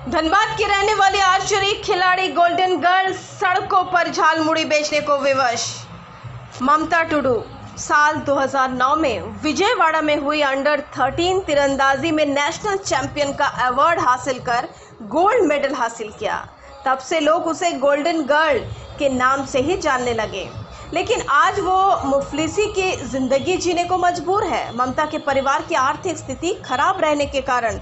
धनबाद की रहने वाली आर्चरी खिलाड़ी गोल्डन गर्ल सड़कों पर झालमुड़ी बेचने को विवश। ममता टुडू साल 2009 में विजयवाड़ा में हुई अंडर 13 तीरंदाजी में नेशनल चैंपियन का अवार्ड हासिल कर गोल्ड मेडल हासिल किया। तब से लोग उसे गोल्डन गर्ल के नाम से ही जानने लगे, लेकिन आज वो मुफलिसी की जिंदगी जीने को मजबूर है। ममता के परिवार की आर्थिक स्थिति खराब रहने के कारण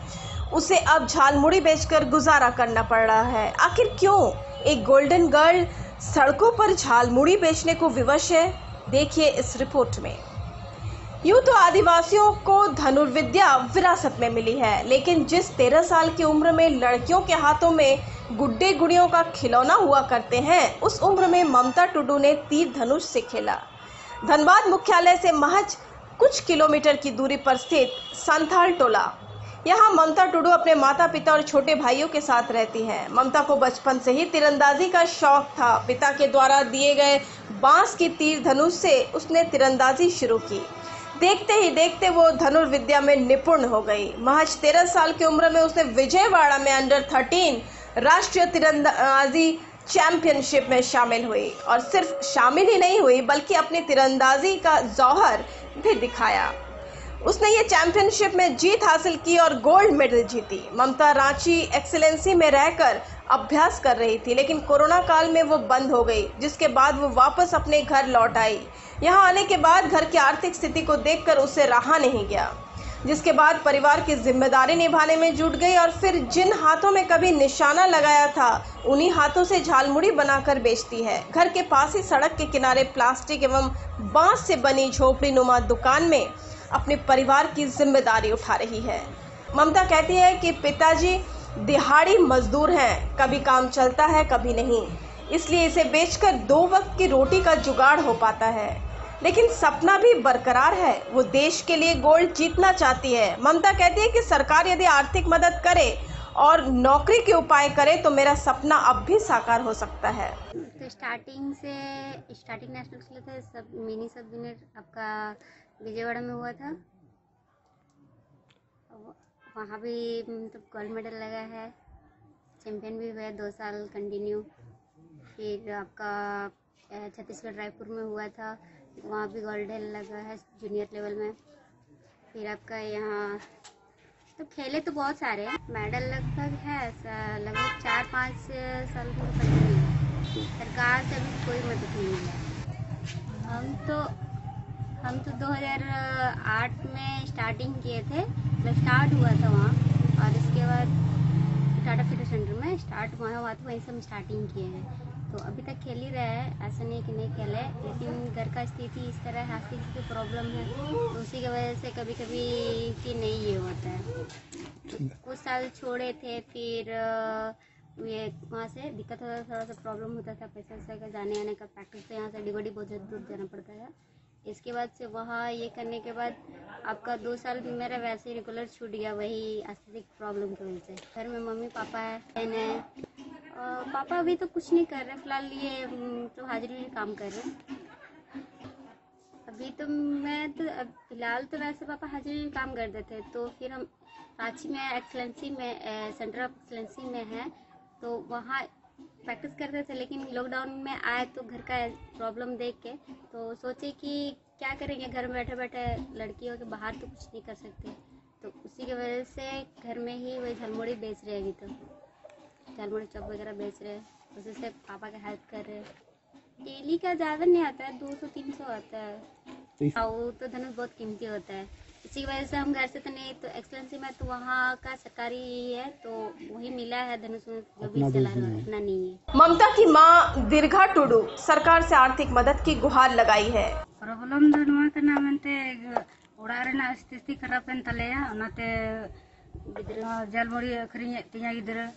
उसे अब झालमुड़ी बेचकर गुजारा करना पड़ रहा है। आखिर क्यों एक गोल्डन गर्ल सड़कों पर झालमुड़ी बेचने को विवश है, देखिए इस रिपोर्ट में। यूं तो आदिवासियों को धनुर्विद्या विरासत में मिली है, लेकिन जिस 13 साल की उम्र में लड़कियों के हाथों में गुड्डे गुड़ियों का खिलौना हुआ करते हैं, उस उम्र में ममता टुडू ने तीर धनुष से खेला। धनबाद मुख्यालय से महज कुछ किलोमीटर की दूरी पर स्थित संथाल टोला, यहाँ ममता टुडू अपने माता पिता और छोटे भाइयों के साथ रहती हैं। ममता को बचपन से ही तीरंदाजी का शौक था। पिता के द्वारा दिए गए बांस की तीर धनुष से उसने तीरंदाजी शुरू की। देखते ही देखते वो धनुर्विद्या में निपुण हो गई। महज 13 साल की उम्र में उसने विजयवाड़ा में अंडर 13 राष्ट्रीय तीरंदाजी चैंपियनशिप में शामिल हुई, और सिर्फ शामिल ही नहीं हुई बल्कि अपनी तीरंदाजी का जौहर भी दिखाया। उसने ये चैंपियनशिप में जीत हासिल की और गोल्ड मेडल जीती। ममता रांची एक्सीलेंसी में रहकर अभ्यास कर रही थी, लेकिन कोरोना काल में वो बंद हो गई, जिसके बाद वो वापस अपने घर लौट आई। यहाँ आने के बाद घर की आर्थिक स्थिति को देखकर उसे रहा नहीं गया, जिसके बाद परिवार की जिम्मेदारी निभाने में जुट गई और फिर जिन हाथों में कभी निशाना लगाया था, उन्हीं हाथों से झालमुड़ी बनाकर बेचती है। घर के पास ही सड़क के किनारे प्लास्टिक एवं बांस से बनी झोपड़ी नुमा दुकान में अपने परिवार की जिम्मेदारी उठा रही है। ममता कहती है कि पिताजी दिहाड़ी मजदूर हैं, कभी काम चलता है कभी नहीं, इसलिए इसे बेचकर 2 वक्त की रोटी का जुगाड़ हो पाता है। लेकिन सपना भी बरकरार है, वो देश के लिए गोल्ड जीतना चाहती है। ममता कहती है कि सरकार यदि आर्थिक मदद करे और नौकरी के उपाय करे तो मेरा सपना अब भी साकार हो सकता है। तो स्टार्टिंग नेशनल्स के लिए थे, सब मिनी सब विनर आपका विजयवाड़ा में हुआ था। वहाँ भी मतलब गोल्ड मेडल लगा है, चैंपियन भी हुआ 2 साल कंटिन्यू। फिर आपका छत्तीसगढ़ रायपुर में हुआ था, वहाँ भी गोल्ड मेडल लगा है जूनियर लेवल में। फिर आपका यहाँ तो खेले तो बहुत सारे मेडल लगभग है, लगभग 4-5 साल से कंटिन्यू। सरकार से भी कोई मदद नहीं मिला। हम तो 2008 में स्टार्टिंग किए थे, मतलब स्टार्ट हुआ था वहाँ, और इसके बाद टाटा फिटनेस सेंटर में स्टार्ट हुआ था, वहीं से हम स्टार्टिंग किए हैं। तो अभी तक खेल ही रहे हैं, ऐसा नहीं कि नहीं खेले, लेकिन घर का स्थिति इस तरह है, आर्थिक की प्रॉब्लम है, तो उसी की वजह से कभी कभी कि नहीं ये होता है। कुछ साल छोड़े थे, फिर ये वहाँ से दिक्कत होता था, थोड़ा सा प्रॉब्लम होता था पैसा वैसा का, जाने आने का, प्रैक्टिस से यहाँ से डिगोडी बहुत दूर जाना पड़ता है। इसके बाद से वहाँ ये करने के बाद आपका 2 साल मेरा वैसे ही रेगुलर छूट गया, वही आर्थिक प्रॉब्लम की वजह से। घर में मम्मी पापा है, बहन है। पापा अभी तो कुछ नहीं कर रहे फिलहाल, ये तो हाजिरी में काम कर रहे हैं अभी। तो मैं तो फिलहाल तो वैसे पापा हाजिरी में काम करते थे, तो फिर हम रांची में एक्सलेंसी में सेंटर ऑफ एक्सलेंसी में है, तो वहाँ प्रैक्टिस करते थे। लेकिन लॉकडाउन में आए तो घर का प्रॉब्लम देख के तो सोचे कि क्या करेंगे, घर में बैठे बैठे लड़की हो के बाहर तो कुछ नहीं कर सकते, तो उसी की वजह से घर में ही वही झालमुड़ी बेच रहे हैं। अभी तो झालमुड़ी चॉप वगैरह बेच रहे हैं, उसी से पापा का हेल्प कर रहे हैं। डेली का ज़्यादा नहीं आता है, 200-300 आता है, और तो धनुष बहुत कीमती होता है, इसी की वजह से हम घर से तो नहीं, तो एक्सलेंसी में तो वहाँ का सरकारी है, तो वही मिला है धनुष में, जो भी चला रहा है, इतना नहीं है। ममता की मां दीर्घा टुडू सरकार से आर्थिक मदद की गुहार लगाई है। प्रॉब्लम दो नवा तना मनते ओड़ा रेना स्थिति खराब एन तलेया, ओनाते झालमुड़ी अखरिኝ तिया गिद्रा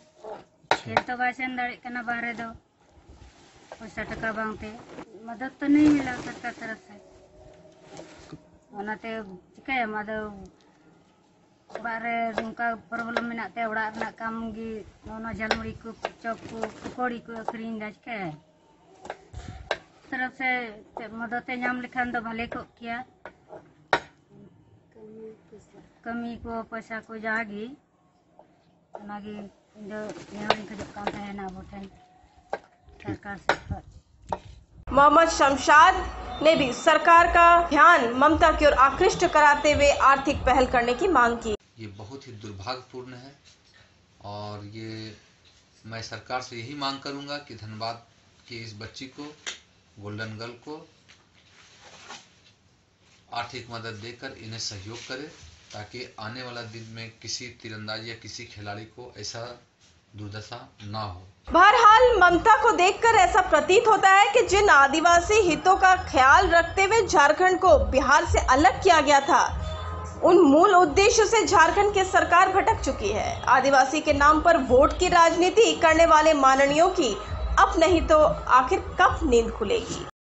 खेल तो बाय सेन दाड़े कना बाहरे दो, पैसा टका बांगते मदद तो नहीं मिला सरकार तरफ से। ओनाते चिकाया मादो बारे उनका प्रॉब्लम मेनाते ओड़ा रेना काम गी नोना झालमुड़ी को चॉप को पकौड़ी को अखरिኝ दा चिकाया तरफ से मदद नाम लेखान दो भले को किया, कमी को पैसा को जागी सरकार से मोहम्मद शमशाद ने भी सरकार का ध्यान ममता की ओर आकृष्ट कराते हुए आर्थिक पहल करने की मांग की। ये बहुत ही दुर्भाग्यपूर्ण है और ये मैं सरकार से यही मांग करूंगा कि धनबाद की इस बच्ची को, गोल्डन गर्ल को आर्थिक मदद देकर इन्हें सहयोग करे, ताकि आने वाला दिन में किसी तीरंदाज या किसी खिलाड़ी को ऐसा दुर्दशा ना हो। बहरहाल ममता को देखकर ऐसा प्रतीत होता है कि जिन आदिवासी हितों का ख्याल रखते हुए झारखंड को बिहार से अलग किया गया था, उन मूल उद्देश्य से झारखंड की सरकार भटक चुकी है। आदिवासी के नाम पर वोट की राजनीति करने वाले माननीयों की अब नहीं तो आखिर कब नींद खुलेगी।